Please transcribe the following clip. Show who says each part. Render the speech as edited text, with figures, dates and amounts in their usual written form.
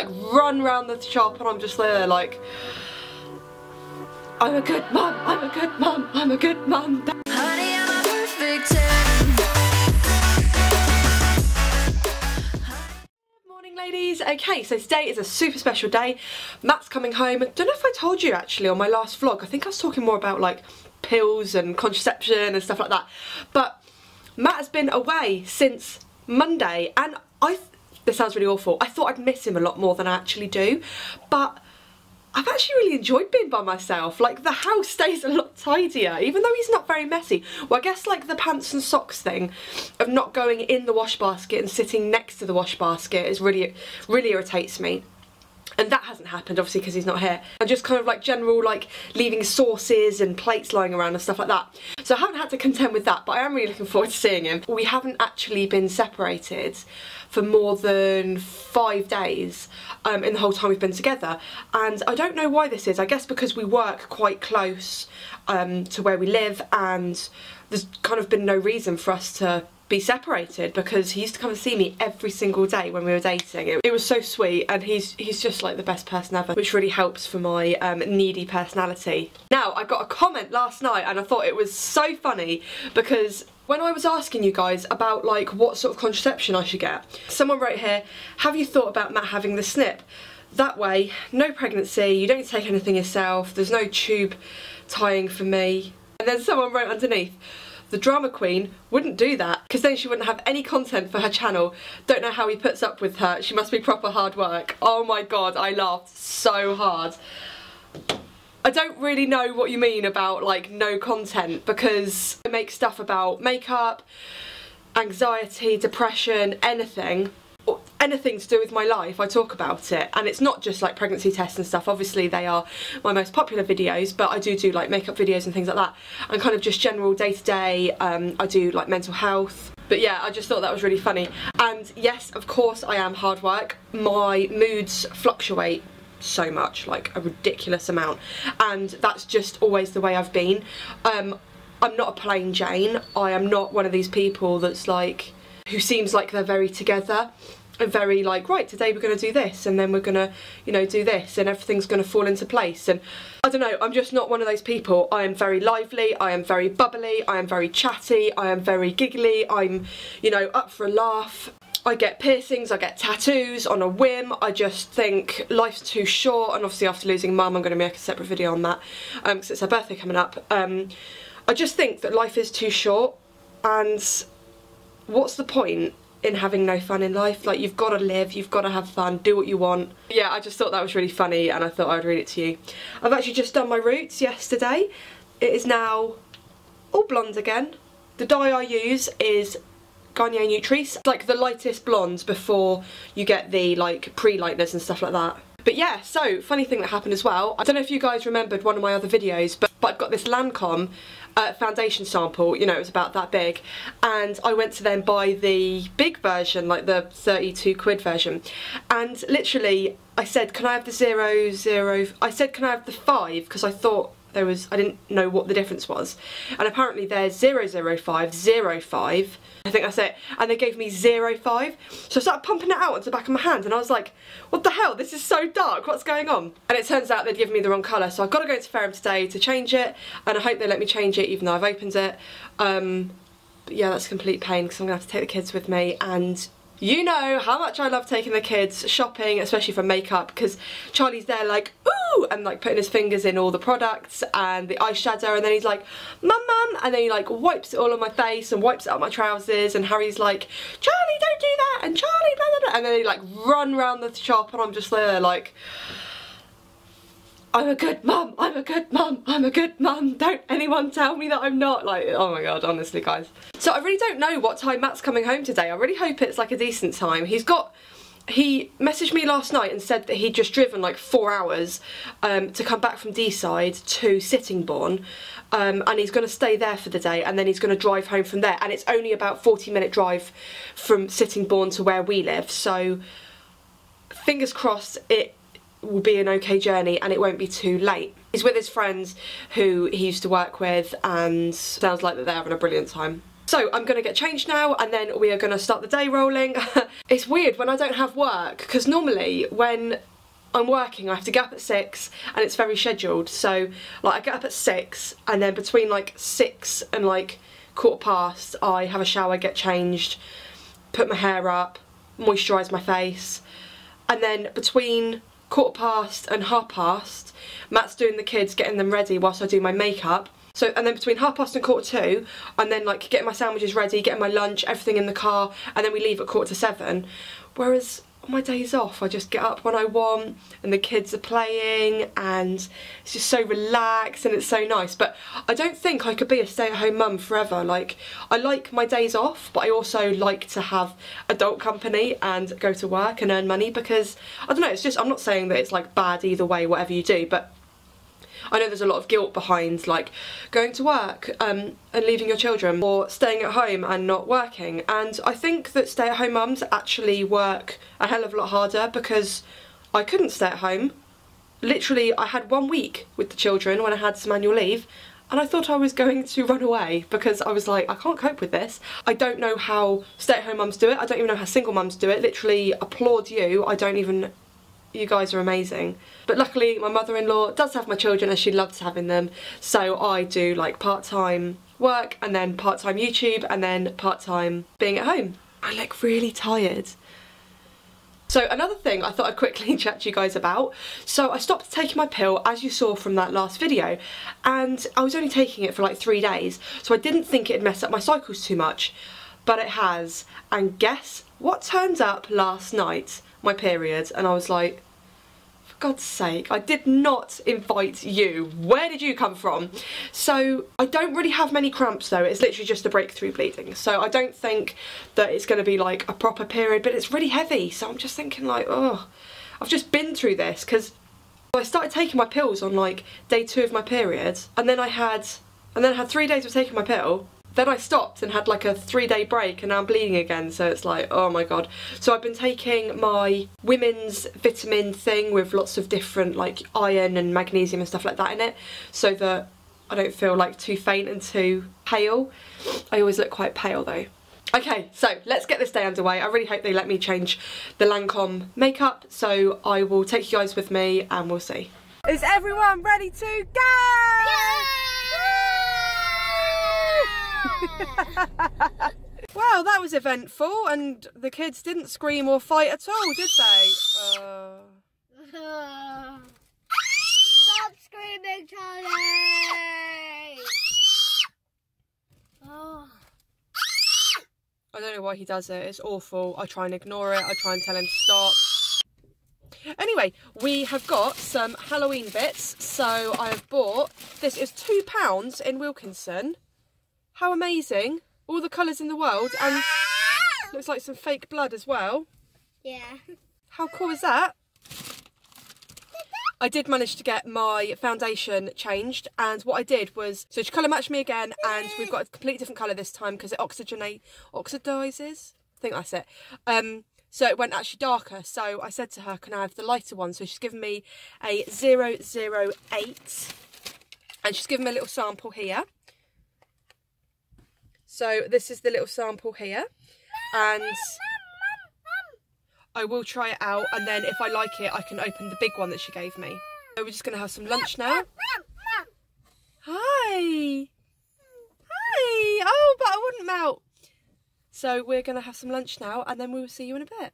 Speaker 1: like run round the shop, and I'm just there like, I'm a good mum, I'm a good mum, I'm a good mum.
Speaker 2: Honey, I'm a perfect 10.
Speaker 1: Good morning, ladies. Okay, so today is a super special day. Matt's coming home. I don't know if I told you actually on my last vlog. I think I was talking more about like pills and contraception and stuff like that. But Matt has been away since Monday, and this sounds really awful. I thought I'd miss him a lot more than I actually do, but I've actually really enjoyed being by myself. Like, the house stays a lot tidier, even though he's not very messy. Well, I guess like the pants and socks thing of not going in the wash basket and sitting next to the wash basket is really irritates me. And that hasn't happened, obviously, because he's not here. And just kind of like general, like, leaving sauces and plates lying around and stuff like that. So I haven't had to contend with that, but I am really looking forward to seeing him. We haven't actually been separated for more than 5 days in the whole time we've been together. And I don't know why this is. I guess because we work quite close to where we live, and there's kind of been no reason for us to be separated, because he used to come and see me every single day when we were dating. It was so sweet, and he's just like the best person ever, which really helps for my needy personality. Now, I got a comment last night and I thought it was so funny, because when I was asking you guys about like what sort of contraception I should get, someone wrote here, have you thought about Matt having the snip? That way, no pregnancy, you don't take anything yourself, there's no tube tying for me. And then someone wrote underneath, the drama queen wouldn't do that, because then she wouldn't have any content for her channel. Don't know how he puts up with her. She must be proper hard work. Oh my god, I laughed so hard. I don't really know what you mean about like no content, because I make stuff about makeup, anxiety, depression, anything to do with my life. I talk about it, and it's not just like pregnancy tests and stuff. Obviously they are my most popular videos, but I do like makeup videos and things like that, and kind of just general day-to-day. I do like mental health. But yeah, I just thought that was really funny. And yes, of course I am hard work. My moods fluctuate so much, like a ridiculous amount, and that's just always the way I've been. I'm not a plain Jane. I am not one of these people that's like, who seems like they're very together and very like, right, today we're going to do this, and then we're going to, you know, do this, and everything's going to fall into place. And I don't know, I'm just not one of those people. I am very lively, I am very bubbly, I am very chatty, I am very giggly, I'm, you know, up for a laugh. I get piercings, I get tattoos on a whim. I just think life's too short, and obviously after losing mum I'm going to make a separate video on that, because it's her birthday coming up. I just think that life is too short, and what's the point in having no fun in life? Like, you've got to live, you've got to have fun, do what you want. Yeah, I just thought that was really funny, and I thought I'd read it to you. I've actually just done my roots yesterday. It is now all blonde again. The dye I use is Garnier Nutrice, like the lightest blonde before you get the like pre-lightness and stuff like that. But yeah, so funny thing that happened as well. I don't know if you guys remembered one of my other videos, but I've got this Lancome foundation sample, you know, it was about that big, and I went to then buy the big version, like the 32 quid version, and literally I said, can I have the 00, I said can I have the 5, because I thought there was, I didn't know what the difference was, and apparently there's 005, 05, I think that's it, and they gave me 05, so I started pumping it out onto the back of my hand, and I was like, what the hell, this is so dark, what's going on? And it turns out they'd given me the wrong colour, so I've got to go to Ferrum today to change it, and I hope they let me change it even though I've opened it. But yeah, that's a complete pain, because I'm going to have to take the kids with me, and you know how much I love taking the kids shopping, especially for makeup, because Charlie's there like, ooh, and like putting his fingers in all the products and the eyeshadow, and then he's like, mum, mum, and then he like wipes it all on my face and wipes it up my trousers, and Harry's like, Charlie, don't do that, and Charlie, blah, blah, blah, and then they like run around the shop, and I'm just there like, I'm a good mum, I'm a good mum, I'm a good mum, don't anyone tell me that I'm not. Like, oh my god, honestly guys. So I really don't know what time Matt's coming home today. I really hope it's like a decent time. He messaged me last night and said that he'd just driven like 4 hours to come back from D-side to Sittingbourne, and he's going to stay there for the day, and then he's going to drive home from there, and it's only about 40-minute drive from Sittingbourne to where we live, so fingers crossed it will be an okay journey and it won't be too late. He's with his friends who he used to work with, and sounds like that they're having a brilliant time. So I'm going to get changed now and then we are going to start the day rolling. It's weird when I don't have work, because normally when I'm working I have to get up at 6 and it's very scheduled. So like I get up at 6 and then between like 6 and like 15:15 I have a shower, get changed, put my hair up, moisturise my face, and then between 15:15 and 50:30 Matt's doing the kids, getting them ready whilst I do my makeup. So, and then between 50:30 and 2:45 I'm then like getting my sandwiches ready, getting my lunch, everything in the car, and then we leave at 7:15. Whereas on my days off I just get up when I want and the kids are playing and it's just so relaxed and it's so nice. But I don't think I could be a stay-at-home mum forever. Like, I like my days off, but I also like to have adult company and go to work and earn money, because I don't know, it's just, I'm not saying that it's like bad either way, whatever you do, but I know there's a lot of guilt behind like going to work and leaving your children, or staying at home and not working. And I think that stay-at-home mums actually work a hell of a lot harder, because I couldn't stay at home. Literally, I had 1 week with the children when I had some annual leave, and I thought I was going to run away because I was like, I can't cope with this. I don't know how stay-at-home mums do it. I don't even know how single mums do it. Literally, applaud you. I don't even... You guys are amazing. But luckily my mother-in-law does have my children and she loves having them, so I do like part-time work and then part-time YouTube and then part-time being at home. I look really tired. So another thing I thought I'd quickly chat to you guys about. So I stopped taking my pill, as you saw from that last video, and I was only taking it for like 3 days, so I didn't think it'd mess up my cycles too much, but it has. And guess what turned up last night? My period. And I was like, for God's sake, I did not invite you. Where did you come from? So I don't really have many cramps though. It's literally just a breakthrough bleeding. So I don't think that it's going to be like a proper period, but it's really heavy. So I'm just thinking like, oh, I've just been through this, because I started taking my pills on like day 2 of my period, and then I had 3 days of taking my pill. Then I stopped and had like a 3-day break, and now I'm bleeding again, so it's like, oh my god. So I've been taking my women's vitamin thing with lots of different like iron and magnesium and stuff like that in it, so that I don't feel like too faint and too pale. I always look quite pale though. Okay, so let's get this day underway. I really hope they let me change the Lancome makeup, so I will take you guys with me and we'll see. Is everyone ready to go?
Speaker 2: Yeah!
Speaker 1: Wow, that was eventful, and the kids didn't scream or fight at all, did they?
Speaker 2: Stop screaming, Charlie! Oh.
Speaker 1: I don't know why he does it, it's awful. I try and ignore it, I try and tell him to stop. Anyway, we have got some Halloween bits, so I have bought, this is £2 in Wilkinson. How amazing. All the colours in the world, and looks like some fake blood as well.
Speaker 2: Yeah.
Speaker 1: How cool is that? I did manage to get my foundation changed, and what I did was, so she colour matched me again, and we've got a completely different colour this time because it oxidises. I think that's it. So it went actually darker, so I said to her, can I have the lighter one? So she's given me a 008, and she's given me a little sample here. So this is the little sample here, and I will try it out, and then if I like it I can open the big one that she gave me. So we're just going to have some lunch now. Hi! Hi! Oh, but I wouldn't melt. So we're going to have some lunch now, and then we will see you in a bit.